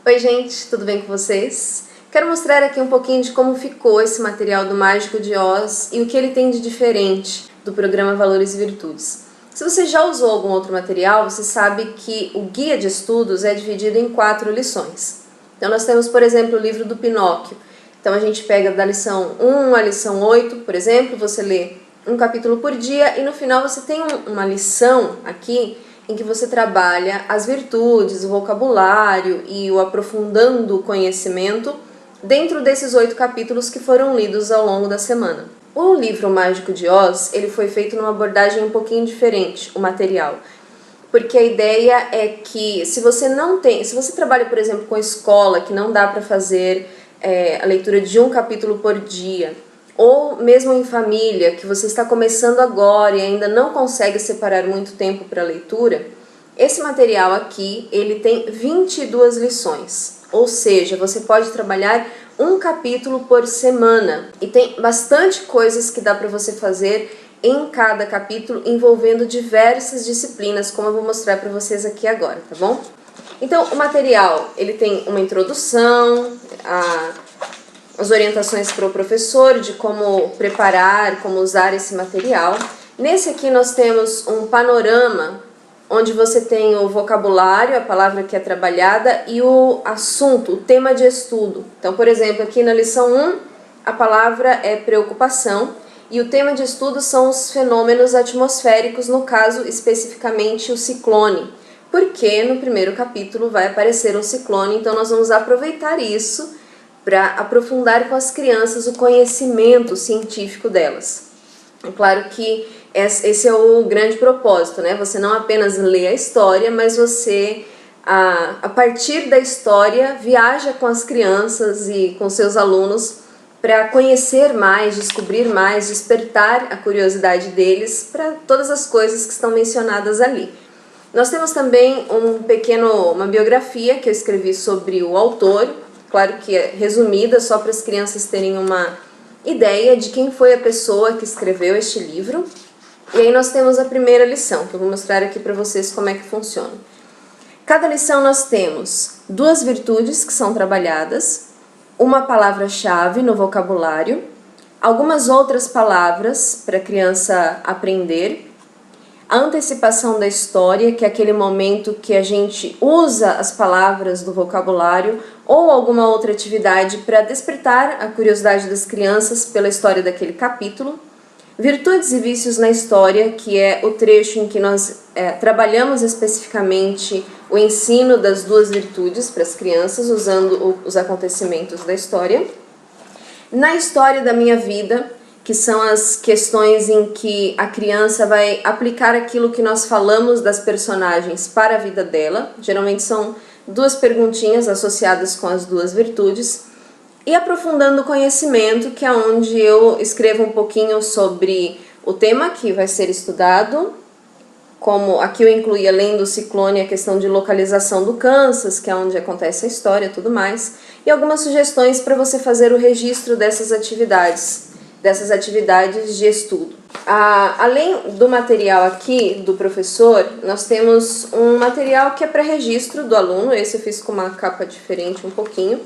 Oi gente, tudo bem com vocês? Quero mostrar aqui um pouquinho de como ficou esse material do Mágico de Oz e o que ele tem de diferente do programa Valores e Virtudes. Se você já usou algum outro material, você sabe que o guia de estudos é dividido em 4 lições. Então nós temos, por exemplo, o livro do Pinóquio. Então a gente pega da lição 1 à lição 8, por exemplo, você lê um capítulo por dia e no final você tem uma lição aqui em que você trabalha as virtudes, o vocabulário e o aprofundando o conhecimento dentro desses 8 capítulos que foram lidos ao longo da semana. O livro Mágico de Oz, ele foi feito numa abordagem um pouquinho diferente, o material. Porque a ideia é que se você trabalha, por exemplo, com escola, que não dá para fazer a leitura de um capítulo por dia, ou mesmo em família, que você está começando agora e ainda não consegue separar muito tempo para leitura, esse material aqui, ele tem 22 lições, ou seja, você pode trabalhar um capítulo por semana, e tem bastante coisas que dá para você fazer em cada capítulo, envolvendo diversas disciplinas, como eu vou mostrar para vocês aqui agora, tá bom? Então, o material, ele tem uma introdução, as orientações para o professor de como preparar, como usar esse material. Nesse aqui nós temos um panorama, onde você tem o vocabulário, a palavra que é trabalhada, e o assunto, o tema de estudo. Então, por exemplo, aqui na lição 1, a palavra é preocupação, e o tema de estudo são os fenômenos atmosféricos, no caso, especificamente o ciclone. Porque no primeiro capítulo vai aparecer um ciclone, então nós vamos aproveitar isso para aprofundar com as crianças o conhecimento científico delas. É claro que esse é o grande propósito, né? Você não apenas lê a história, mas você, a partir da história, viaja com as crianças e com seus alunos para conhecer mais, descobrir mais, despertar a curiosidade deles para todas as coisas que estão mencionadas ali. Nós temos também uma biografia que eu escrevi sobre o autor, claro que é resumida, só para as crianças terem uma ideia de quem foi a pessoa que escreveu este livro. E aí nós temos a primeira lição, que eu vou mostrar aqui para vocês como é que funciona. Cada lição nós temos 2 virtudes que são trabalhadas, uma palavra-chave no vocabulário, algumas outras palavras para a criança aprender, a antecipação da história, que é aquele momento que a gente usa as palavras do vocabulário ou alguma outra atividade para despertar a curiosidade das crianças pela história daquele capítulo. Virtudes e vícios na história, que é o trecho em que nós trabalhamos especificamente o ensino das 2 virtudes para as crianças, usando os acontecimentos da história. Na história da minha vida, que são as questões em que a criança vai aplicar aquilo que nós falamos das personagens para a vida dela. Geralmente são 2 perguntinhas associadas com as 2 virtudes. E aprofundando o conhecimento, que é onde eu escrevo um pouquinho sobre o tema que vai ser estudado, como aqui eu incluí, além do ciclone, a questão de localização do Kansas, que é onde acontece a história e tudo mais, e algumas sugestões para você fazer o registro dessas atividades de estudo. Além do material aqui do professor, nós temos um material que é para registro do aluno. Esse eu fiz com uma capa diferente um pouquinho.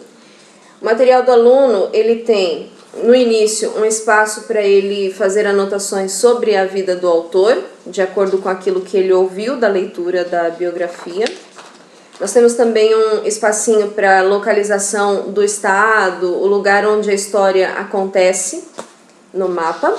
O material do aluno, ele tem no início um espaço para ele fazer anotações sobre a vida do autor, de acordo com aquilo que ele ouviu da leitura da biografia. Nós temos também um espacinho para localização do estado, o lugar onde a história acontece no mapa.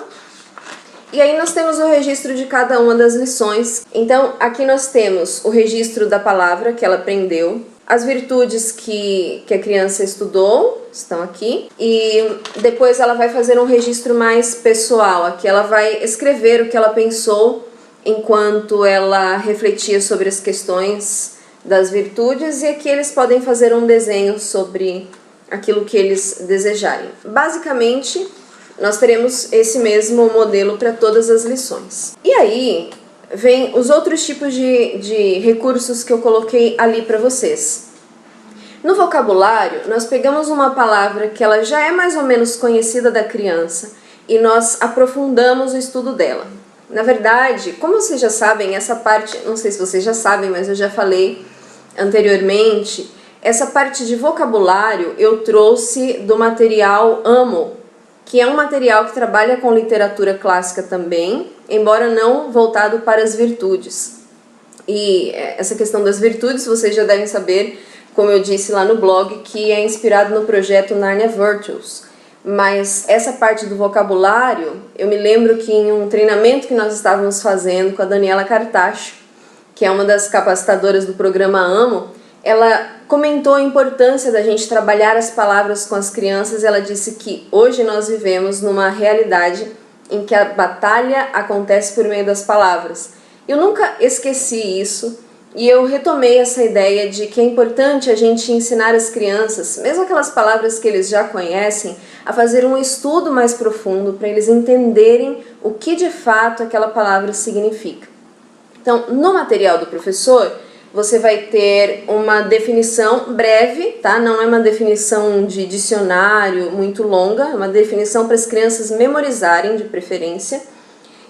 E aí nós temos o registro de cada uma das lições. Então aqui nós temos o registro da palavra que ela aprendeu, as virtudes que a criança estudou estão aqui, e depois ela vai fazer um registro mais pessoal. Aqui ela vai escrever o que ela pensou enquanto ela refletia sobre as questões das virtudes, e aqui eles podem fazer um desenho sobre aquilo que eles desejarem. Basicamente, nós teremos esse mesmo modelo para todas as lições. E aí vem os outros tipos de recursos que eu coloquei ali para vocês. No vocabulário, nós pegamos uma palavra que ela já é mais ou menos conhecida da criança e nós aprofundamos o estudo dela. Na verdade, como vocês já sabem, essa parte, não sei se vocês já sabem, mas eu já falei anteriormente, essa parte de vocabulário eu trouxe do material Amo, que é um material que trabalha com literatura clássica também, embora não voltado para as virtudes. E essa questão das virtudes, vocês já devem saber, como eu disse lá no blog, que é inspirado no projeto Narnia Virtues. Mas essa parte do vocabulário, eu me lembro que em um treinamento que nós estávamos fazendo com a Daniela Cartacho, que é uma das capacitadoras do programa Amo, ela comentou a importância da gente trabalhar as palavras com as crianças. Ela disse que hoje nós vivemos numa realidade em que a batalha acontece por meio das palavras. Eu nunca esqueci isso e eu retomei essa ideia de que é importante a gente ensinar as crianças, mesmo aquelas palavras que eles já conhecem, a fazer um estudo mais profundo para eles entenderem o que de fato aquela palavra significa. Então, no material do professor, você vai ter uma definição breve, tá? Não é uma definição de dicionário muito longa, é uma definição para as crianças memorizarem de preferência,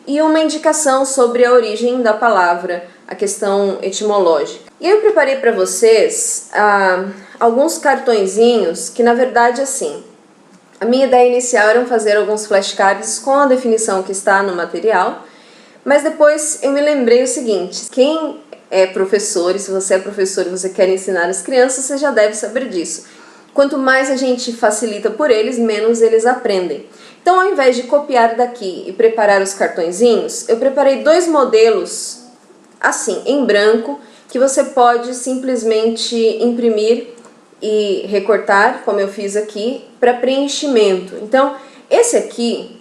e uma indicação sobre a origem da palavra, a questão etimológica. E eu preparei para vocês alguns cartõezinhos que, na verdade, assim, a minha ideia inicial era fazer alguns flashcards com a definição que está no material, mas depois eu me lembrei o seguinte: quem é professor, e se você é professor e você quer ensinar as crianças, você já deve saber disso. Quanto mais a gente facilita por eles, menos eles aprendem. Então, ao invés de copiar daqui e preparar os cartõezinhos, eu preparei 2 modelos, assim, em branco, que você pode simplesmente imprimir e recortar, como eu fiz aqui, para preenchimento. Então, esse aqui,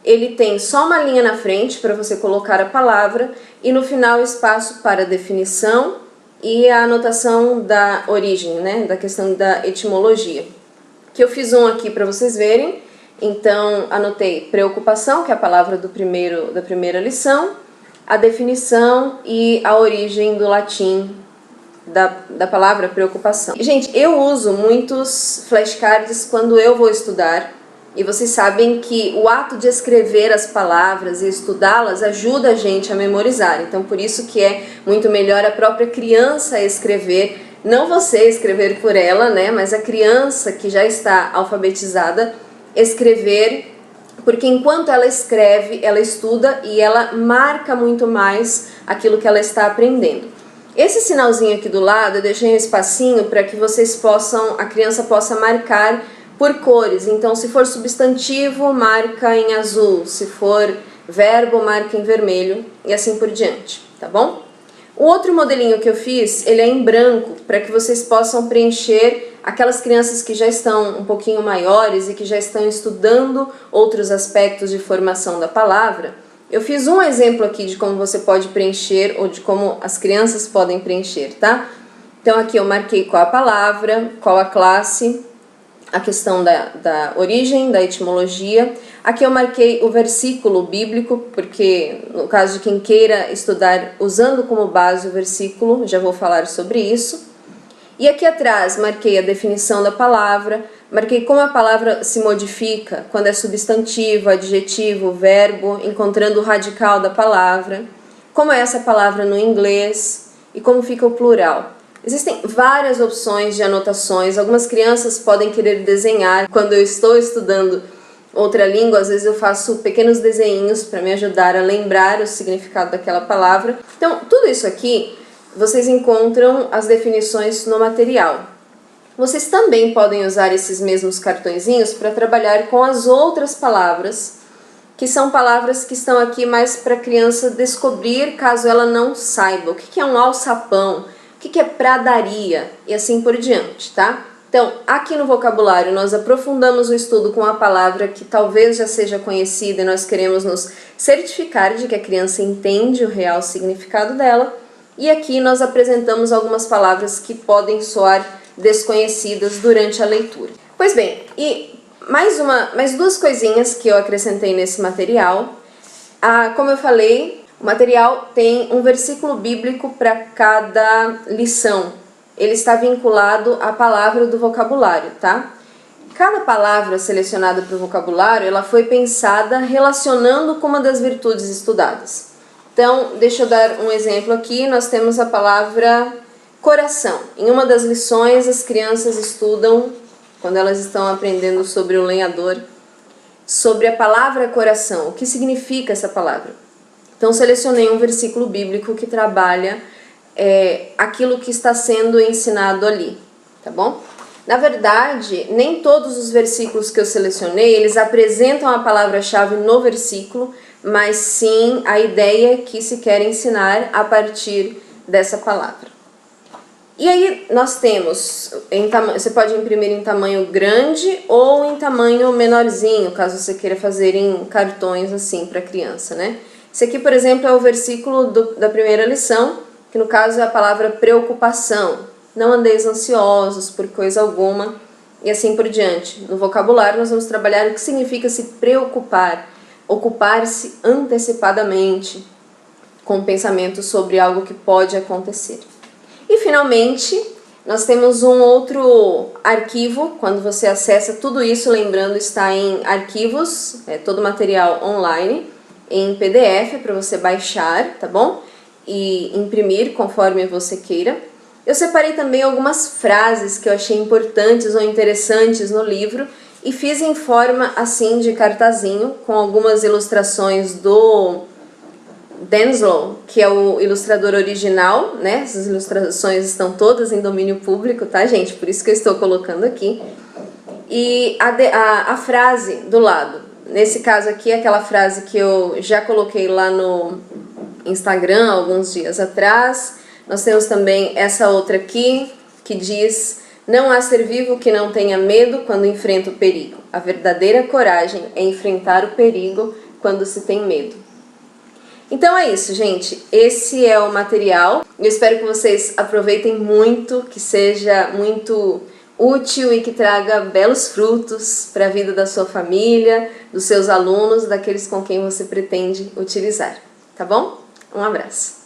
ele tem só uma linha na frente para você colocar a palavra e no final espaço para definição e a anotação da origem, né, da questão da etimologia. Que eu fiz um aqui para vocês verem. Então, anotei preocupação, que é a palavra da primeira lição, a definição e a origem do latim da palavra preocupação. Gente, eu uso muitos flashcards quando eu vou estudar, e vocês sabem que o ato de escrever as palavras e estudá-las ajuda a gente a memorizar. Então, por isso que é muito melhor a própria criança escrever, não você escrever por ela, né, mas a criança que já está alfabetizada escrever, porque enquanto ela escreve, ela estuda e ela marca muito mais aquilo que ela está aprendendo. Esse sinalzinho aqui do lado, eu deixei um espacinho para que a criança possa marcar por cores. Então, se for substantivo, marca em azul, se for verbo, marca em vermelho e assim por diante, tá bom? O outro modelinho que eu fiz, ele é em branco, para que vocês possam preencher aquelas crianças que já estão um pouquinho maiores e que já estão estudando outros aspectos de formação da palavra. Eu fiz um exemplo aqui de como você pode preencher ou de como as crianças podem preencher, tá? Então aqui eu marquei qual a palavra, qual a classe, a questão da origem, da etimologia. Aqui eu marquei o versículo bíblico, porque no caso de quem queira estudar usando como base o versículo, já vou falar sobre isso. E aqui atrás marquei a definição da palavra, marquei como a palavra se modifica quando é substantivo, adjetivo, verbo, encontrando o radical da palavra, como é essa palavra no inglês e como fica o plural. Existem várias opções de anotações. Algumas crianças podem querer desenhar. Quando eu estou estudando outra língua, às vezes eu faço pequenos desenhinhos para me ajudar a lembrar o significado daquela palavra. Então, tudo isso aqui, vocês encontram as definições no material. Vocês também podem usar esses mesmos cartõezinhos para trabalhar com as outras palavras, que são palavras que estão aqui mais para a criança descobrir caso ela não saiba. O que é um alçapão? O que é pradaria? E assim por diante, tá? Então, aqui no vocabulário, nós aprofundamos o estudo com a palavra que talvez já seja conhecida e nós queremos nos certificar de que a criança entende o real significado dela. E aqui nós apresentamos algumas palavras que podem soar desconhecidas durante a leitura. Pois bem, e mais 2 coisinhas que eu acrescentei nesse material. Como eu falei, o material tem um versículo bíblico para cada lição. Ele está vinculado à palavra do vocabulário, tá? Cada palavra selecionada para o vocabulário, ela foi pensada relacionando com uma das virtudes estudadas. Então, deixa eu dar um exemplo aqui. Nós temos a palavra Coração. Em uma das lições, as crianças estudam, quando elas estão aprendendo sobre o lenhador, sobre a palavra coração. O que significa essa palavra? Então, selecionei um versículo bíblico que trabalha aquilo que está sendo ensinado ali, tá bom? Na verdade, nem todos os versículos que eu selecionei, eles apresentam a palavra-chave no versículo, mas sim a ideia que se quer ensinar a partir dessa palavra. E aí nós temos, você pode imprimir em tamanho grande ou em tamanho menorzinho, caso você queira fazer em cartões assim para criança, né? Esse aqui, por exemplo, é o versículo da primeira lição, que no caso é a palavra preocupação. Não andeis ansiosos por coisa alguma e assim por diante. No vocabulário nós vamos trabalhar o que significa se preocupar, ocupar-se antecipadamente com pensamento sobre algo que pode acontecer. E finalmente, nós temos um outro arquivo, quando você acessa tudo isso, lembrando, está em arquivos, todo o material online, em PDF para você baixar, tá bom? E imprimir conforme você queira. Eu separei também algumas frases que eu achei importantes ou interessantes no livro e fiz em forma assim de cartazinho, com algumas ilustrações do Denslow, que é o ilustrador original, né? Essas ilustrações estão todas em domínio público, tá, gente? Por isso que eu estou colocando aqui. E a frase do lado, nesse caso aqui, é aquela frase que eu já coloquei lá no Instagram alguns dias atrás. Nós temos também essa outra aqui, que diz: não há ser vivo que não tenha medo quando enfrenta o perigo. A verdadeira coragem é enfrentar o perigo quando se tem medo. Então é isso, gente. Esse é o material. Eu espero que vocês aproveitem muito, que seja muito útil e que traga belos frutos para a vida da sua família, dos seus alunos, daqueles com quem você pretende utilizar. Tá bom? Um abraço.